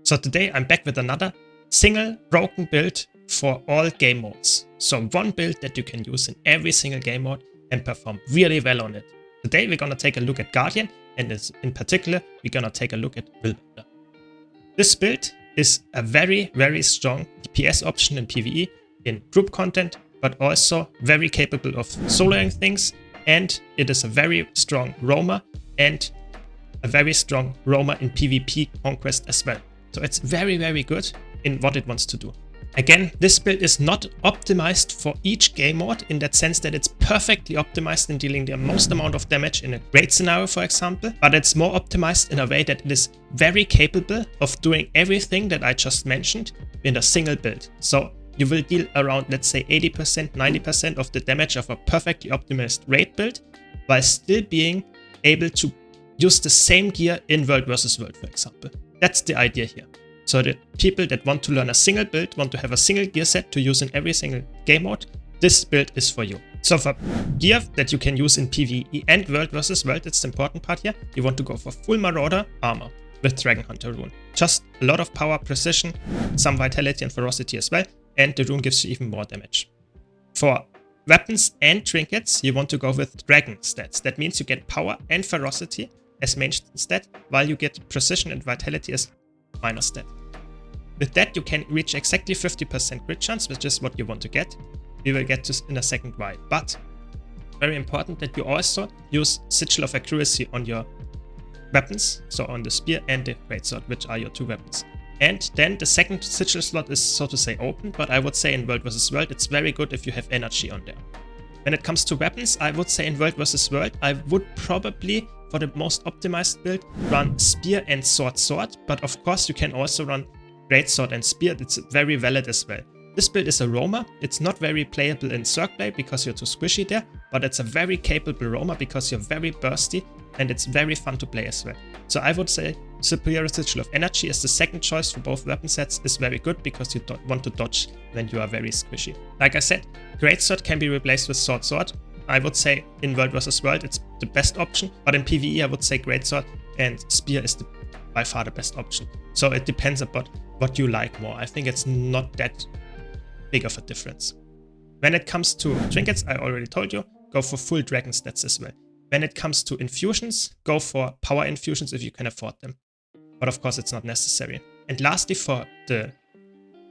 So today I'm back with another single broken build for all game modes. So one build that you can use in every single game mode and perform really well on it. Today we're gonna take a look at Guardian, and in particular we're gonna take a look at Willbender. This build is a very strong DPS option in PvE, in group content, but also very capable of soloing things, and it is a very strong roamer and a very strong roamer in PvP conquest as well. So it's very good in what it wants to do. Again, this build is not optimized for each game mode in that sense that it's perfectly optimized in dealing the most amount of damage in a raid scenario, for example, but it's more optimized in a way that it is very capable of doing everything that I just mentioned in a single build. So you will deal around, let's say, 80%, 90% of the damage of a perfectly optimized raid build, while still being able to use the same gear in World vs. World, for example. That's the idea here. So the people that want to learn a single build, want to have a single gear set to use in every single game mode, this build is for you. So for gear that you can use in PvE and World vs. World, it's the important part here, you want to go for full Marauder armor with Dragon Hunter rune. Just a lot of power, precision, some vitality and ferocity as well, and the rune gives you even more damage. For weapons and trinkets, you want to go with dragon stats. That means you get power and ferocity as main stat, while you get precision and vitality as minor stat. With that, you can reach exactly 50% crit chance, which is what you want to get. We will get to in a second why. But very important that you also use Sigil of Accuracy on your weapons, so on the spear and the greatsword, which are your two weapons. And then the second sigil slot is, so to say, open, but I would say in World vs. World it's very good if you have energy on there. When it comes to weapons, I would say in World vs. World I would probably, for the most optimized build, run spear and sword, but of course you can also run greatsword and spear. It's very valid as well. This build is a roamer. It's not very playable in Circblade because you're too squishy there, but it's a very capable roamer because you're very bursty and it's very fun to play as well. So I would say Superior Sigil of Energy is the second choice for both weapon sets, is very good because you don't want to dodge when you are very squishy. Like I said, greatsword can be replaced with sword. I would say in World vs. World it's the best option, but in PvE I would say greatsword and spear is by far the best option. So it depends about what you like more. I think it's not that big of a difference. When it comes to trinkets, I already told you, go for full dragon stats as well. When it comes to infusions, go for power infusions if you can afford them. But of course it's not necessary. And lastly, for the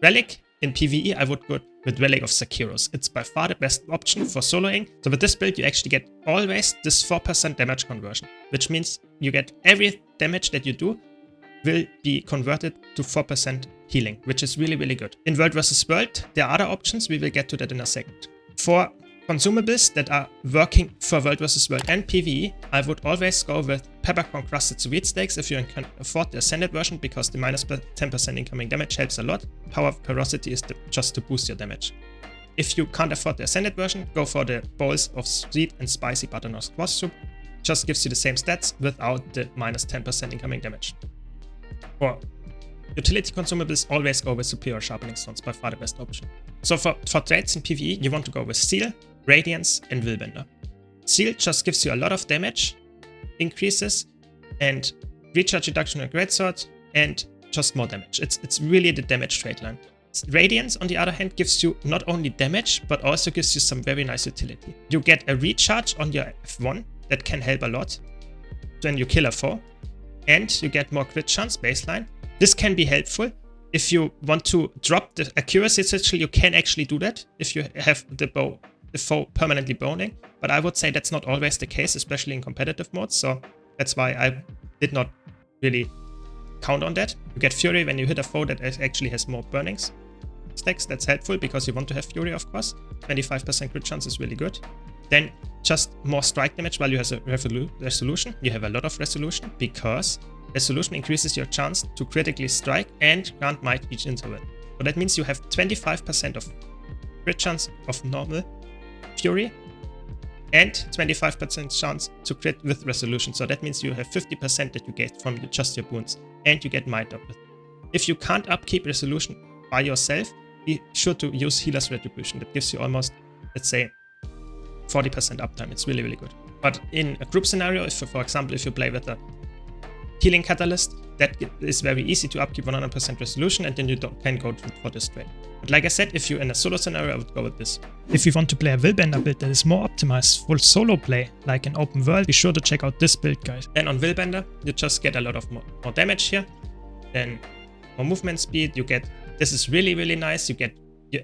relic in PvE, I would go with Relic of Sakiros. It's by far the best option for soloing. So with this build you actually get always this 4% damage conversion, which means you get every damage that you do will be converted to 4% healing, which is really good. In World vs. World, there are other options, we will get to that in a second. For consumables that are working for World vs. World and PvE, I would always go with Peppercorn Crusted Sweet Steaks if you can afford the Ascended version, because the minus 10% incoming damage helps a lot. Power of Ferocity is just to boost your damage. If you can't afford the Ascended version, go for the Bowls of Sweet and Spicy Butternut Squash Soup. Just gives you the same stats without the minus 10% incoming damage. For utility consumables, always go with Superior Sharpening Stones, by far the best option. So for traits in PvE, you want to go with Seal, Radiance and Willbender. Seal just gives you a lot of damage increases and recharge reduction on greatsword and just more damage. It's really the damage trait line. Radiance, on the other hand, gives you not only damage, but also gives you some very nice utility. You get a recharge on your F1 that can help a lot when you kill a foe, and you get more crit chance baseline. This can be helpful. If you want to drop the accuracy sigil, you can actually do that if you have the foe permanently boning, but I would say that's not always the case, especially in competitive modes, so that's why I did not really count on that. You get Fury when you hit a foe that actually has more burnings stacks. That's helpful because you want to have Fury, of course. 25% crit chance is really good. Then just more strike damage while you have a resolution. You have a lot of resolution because resolution increases your chance to critically strike and grant might each interval. So that means you have 25% of crit chance of normal Fury and 25% chance to crit with resolution. So that means you have 50% that you get from just your boons, and you get might up with. If you can't upkeep resolution by yourself, be sure to use Healer's Retribution. That gives you almost, let's say, 40% uptime. It's really good. But in a group scenario, if for example if you play with a Healing Catalyst, that is very easy to upkeep 100% resolution, and then you can go for this trade. But like I said, if you're in a solo scenario, I would go with this. If you want to play a Willbender build that is more optimized for solo play, like an open world, be sure to check out this build, guys. Then on Willbender, you just get a lot of more damage here, then more movement speed. You get, this is really, really nice. You get,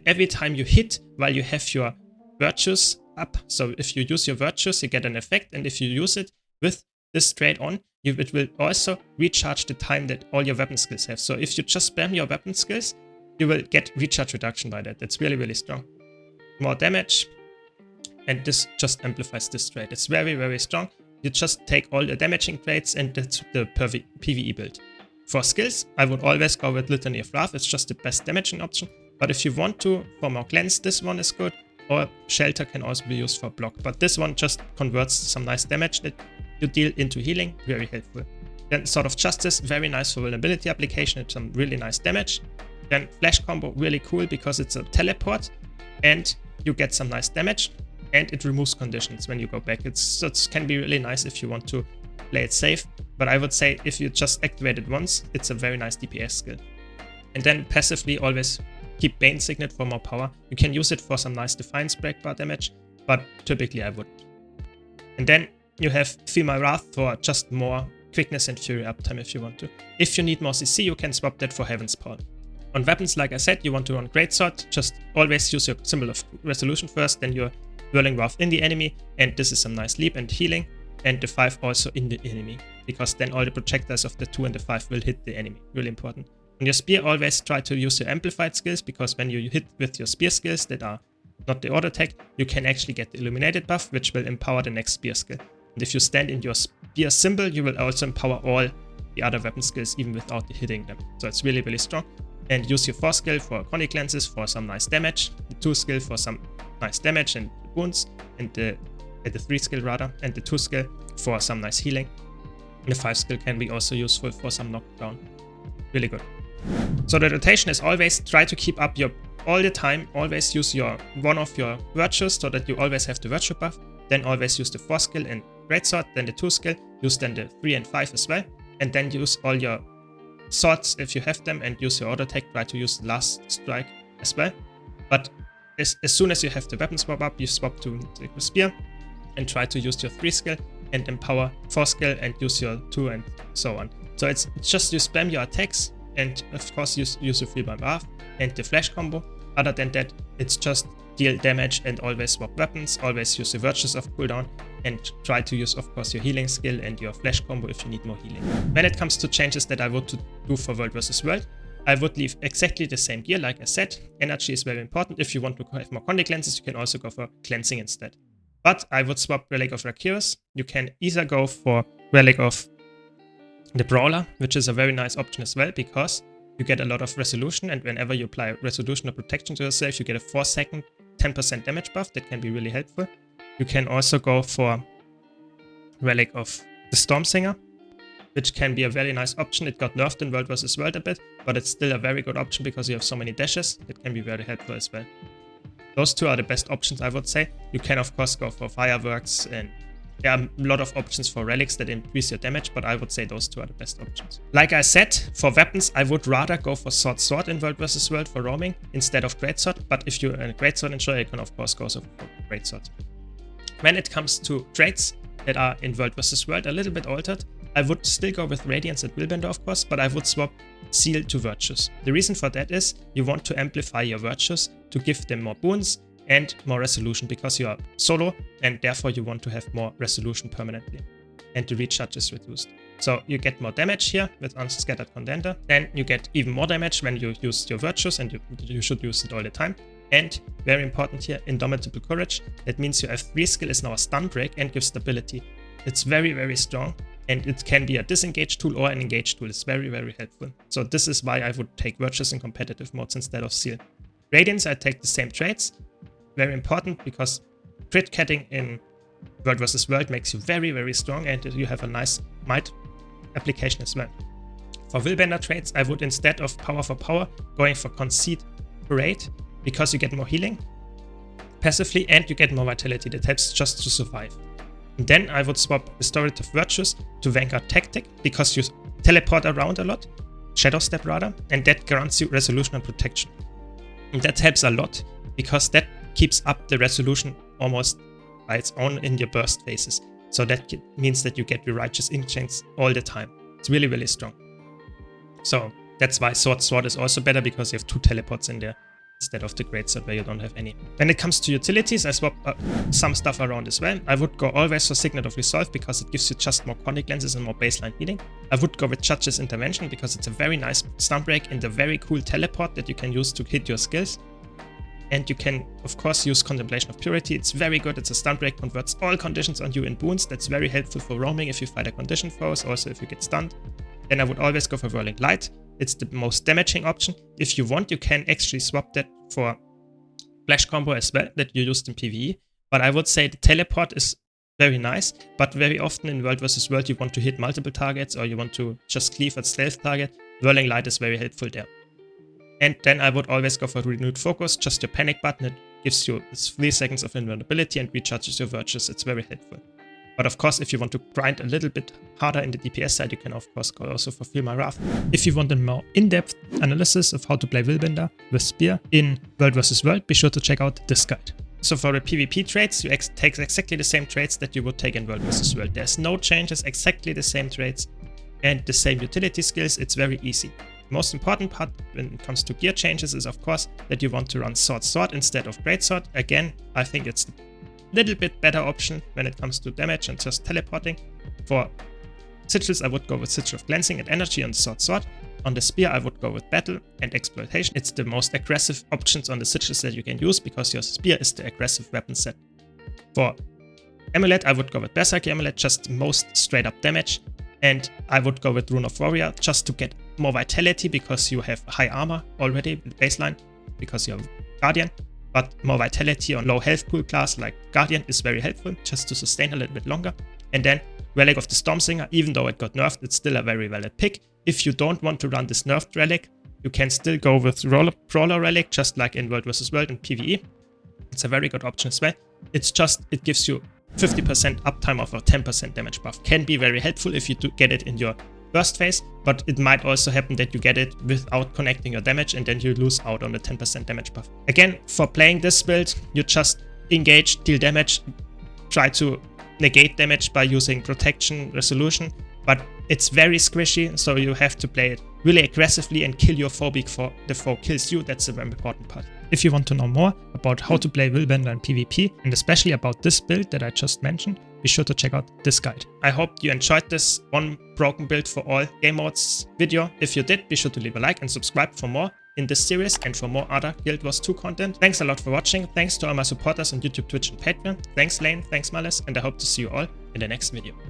every time you hit while you have your virtues up. So if you use your virtues, you get an effect, and if you use it with this trade on, it will also recharge the time that all your weapon skills have. So if you just spam your weapon skills, you will get recharge reduction by that. That's really, really strong. More damage, and this just amplifies this trade. It's very, very strong. You just take all the damaging trades, and that's the PvE build. For skills, I would always go with Litany of Wrath. It's just the best damaging option. But if you want to, for more cleanse, this one is good. Or Shelter can also be used for block. But this one just converts some nice damage that you deal into healing, very helpful. Then Sword of Justice, very nice for vulnerability application, it's some really nice damage. Then Flash Combo, really cool because it's a teleport and you get some nice damage, and it removes conditions when you go back. It can be really nice if you want to play it safe, but I would say if you just activate it once, it's a very nice DPS skill. And then passively always keep Bane Signet for more power. You can use it for some nice Defiance breakbar damage, but typically I wouldn't. And then you have Feel My Wrath for just more quickness and fury uptime if you want to. If you need more CC, you can swap that for Heaven's Paw. On weapons, like I said, you want to run Greatsword, just always use your Symbol of Resolution first, then your Whirling Wrath in the enemy, and this is some nice leap and healing, and the 5 also in the enemy, because then all the projectiles of the 2 and the 5 will hit the enemy, really important. On your spear, always try to use your amplified skills, because when you hit with your spear skills that are not the auto attack, you can actually get the illuminated buff, which will empower the next spear skill. And if you stand in your spear symbol, you will also empower all the other weapon skills even without hitting them. So it's really, really strong. And use your 4 skill for chronic lenses for some nice damage, the 2 skill for some nice damage and wounds, and the 3 skill rather, and the 2 skill for some nice healing. And the 5 skill can be also useful for some knockdown. Really good. So the rotation is always try to keep up your all the time, always use one of your virtues so that you always have the virtue buff. Then always use the 4 skill in Greatsword, then the 2 skill, use then the 3 and 5 as well, and then use all your swords if you have them, and use your auto attack, try to use the last strike as well. But as soon as you have the weapon swap up, you swap to the spear and try to use your 3 skill and empower 4 skill and use your 2 and so on. So it's just you spam your attacks, and of course use your Feel My Wrath and the Flash Combo. Other than that, it's just deal damage and always swap weapons, always use the virtues of cooldown, and try to use, of course, your healing skill and your Flash Combo if you need more healing. When it comes to changes that I would do for World vs. World, I would leave exactly the same gear. Like I said, energy is very important. If you want to have more chronic lenses, you can also go for cleansing instead. But I would swap Relic of Rakiris. You can either go for Relic of the Brawler, which is a very nice option as well, because you get a lot of resolution, and whenever you apply resolution or protection to yourself, you get a 4-second 10% damage buff. That can be really helpful. You can also go for Relic of the Stormsinger, which can be a very nice option. It got nerfed in World vs. World a bit, but it's still a very good option because you have so many dashes. It can be very helpful as well. Those 2 are the best options, I would say. You can, of course, go for Fireworks, and there are a lot of options for relics that increase your damage, but I would say those 2 are the best options. Like I said, for weapons, I would rather go for Sword in World vs. World for roaming instead of Greatsword, but if you're a Greatsword enjoyer, you can, of course, go for Greatsword. When it comes to traits that are in World vs. World, a little bit altered, I would still go with Radiance and Willbender, of course, but I would swap Seal to Virtues. The reason for that is you want to amplify your Virtues to give them more boons and more resolution, because you are solo and therefore you want to have more resolution permanently, and the recharge is reduced. So you get more damage here with Unscattered Contender, then you get even more damage when you use your Virtues, and you should use it all the time. And very important here, Indomitable Courage. That means your F3 skill is now a stun break and gives stability. It's very, very strong, and it can be a disengage tool or an engage tool. It's very, very helpful. So this is why I would take Virtues in competitive modes instead of Seal. Radiance, I take the same traits. Very important, because crit catting in World vs. World makes you very, very strong, and you have a nice might application as well. For Willbender traits, I would, instead of Power for Power, going for Concede Parade, because you get more healing passively and you get more vitality that helps just to survive. And then I would swap Restorative Virtues to Vanguard Tactic, because you teleport around a lot, shadow step rather, and that grants you resolution and protection. And that helps a lot because that keeps up the resolution almost by its own in your burst phases. So that means that you get your righteous ink chains all the time. It's really, really strong. So that's why sword is also better, because you have 2 teleports in there instead of the greatsword where you don't have any. When it comes to utilities, I swap some stuff around as well. I would go always for Signet of Resolve because it gives you just more chronic lenses and more baseline healing. I would go with Judge's Intervention because it's a very nice stun break and a very cool teleport that you can use to hit your skills. And you can, of course, use Contemplation of Purity. It's very good. It's a stun break, converts all conditions on you in boons. That's very helpful for roaming if you fight a condition foes, also if you get stunned. Then I would always go for Whirling Light. It's the most damaging option. If you want, you can actually swap that for Flash Combo as well, that you used in PvE. But I would say the teleport is very nice, but very often in World vs. World you want to hit multiple targets or you want to just cleave a stealth target. Whirling Light is very helpful there. And then I would always go for Renewed Focus, just your panic button. It gives you 3 seconds of invulnerability and recharges your virtues. It's very helpful. But of course, if you want to grind a little bit harder in the DPS side, you can of course go also for Feel My Wrath. If you want a more in-depth analysis of how to play Willbender with Spear in World vs. World, be sure to check out this guide. So for the PvP traits, you take exactly the same traits that you would take in World vs. World. There's no changes, exactly the same traits and the same utility skills. It's very easy. The most important part when it comes to gear changes is of course that you want to run Sword instead of Greatsword. Again, I think it's the little bit better option when it comes to damage and just teleporting. For sigils, I would go with Sigil of Cleansing and Energy on the Sword. On the Spear, I would go with Battle and Exploitation. It's the most aggressive options on the sigils that you can use because your Spear is the aggressive weapon set. For Amulet, I would go with Berserker Amulet, just the most straight up damage. And I would go with Rune of Warrior just to get more vitality because you have high armor already baseline because you're Guardian. But more vitality on low health pool class like Guardian is very helpful just to sustain a little bit longer. And then Relic of the Stormsinger, even though it got nerfed, it's still a very valid pick. If you don't want to run this nerfed Relic, you can still go with Brawler Relic, just like in World vs. World and PvE. It's a very good option as well. It's just, it gives you 50% uptime of a 10% damage buff. Can be very helpful if you do get it in your burst phase, but it might also happen that you get it without connecting your damage and then you lose out on the 10% damage buff. Again, for playing this build, you just engage, deal damage, try to negate damage by using protection, resolution, but it's very squishy, so you have to play it really aggressively and kill your foe before the foe kills you. That's a very important part. If you want to know more about how to play Willbender in PvP, and especially about this build that I just mentioned, be sure to check out this guide. I hope you enjoyed this one broken build for all game modes video. If you did, be sure to leave a like and subscribe for more in this series and for more other Guild Wars 2 content. Thanks a lot for watching. Thanks to all my supporters on YouTube, Twitch and Patreon. Thanks Lane, thanks Malice, and I hope to see you all in the next video.